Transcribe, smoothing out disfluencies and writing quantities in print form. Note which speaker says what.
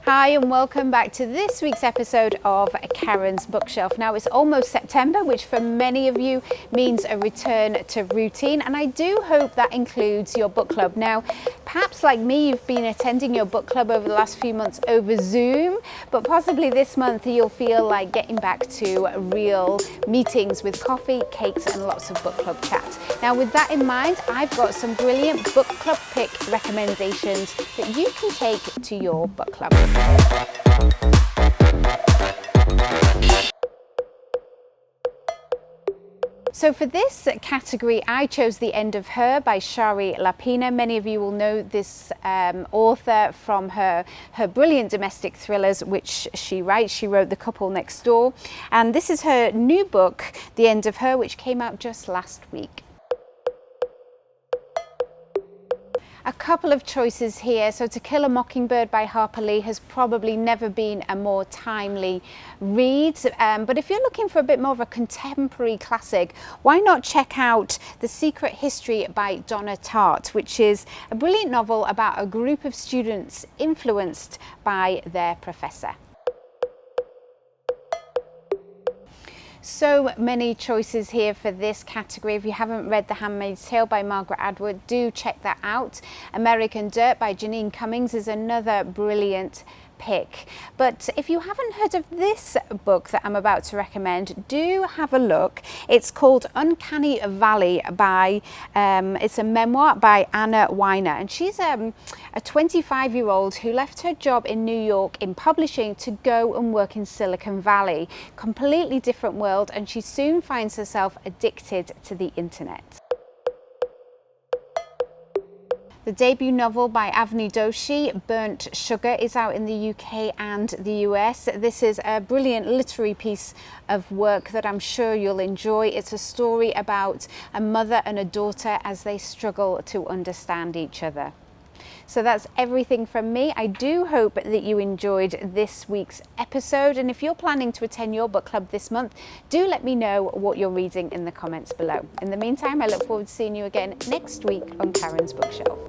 Speaker 1: Hi and welcome back to this week's episode of Karen's Bookshelf. Now it's almost September, which for many of you means a return to routine, and I do hope that includes your book club. Now perhaps like me, you've been attending your book club over the last few months over Zoom, but possibly this month you'll feel like getting back to real meetings with coffee, cakes and lots of book club chat. Now with that in mind, I've got some brilliant book club pick recommendations that you can take to your book club. So for this category, I chose The End of Her by Shari Lapina. Many of you will know this author from her brilliant domestic thrillers, which she writes. She wrote The Couple Next Door. And this is her new book, The End of Her, which came out just last week. A couple of choices here. So To Kill a Mockingbird by Harper Lee has probably never been a more timely read. But if you're looking for a bit more of a contemporary classic, why not check out The Secret History by Donna Tartt, which is a brilliant novel about a group of students influenced by their professor. So many choices here for this category. If you haven't read The Handmaid's Tale by Margaret Atwood, do check that out. American Dirt by Janine Cummings is another brilliant pick. But if you haven't heard of this book that I'm about to recommend, do have a look. It's called Uncanny Valley by, it's a memoir by Anna Weiner, and she's a 25-year-old who left her job in New York in publishing to go and work in Silicon Valley. Completely different world, and she soon finds herself addicted to the internet. The debut novel by Avni Doshi, Burnt Sugar, is out in the UK and the US. This is a brilliant literary piece of work that I'm sure you'll enjoy. It's a story about a mother and a daughter as they struggle to understand each other. So that's everything from me. I do hope that you enjoyed this week's episode, and if you're planning to attend your book club this month, do let me know what you're reading in the comments below. In the meantime, I look forward to seeing you again next week on Karen's Bookshelf.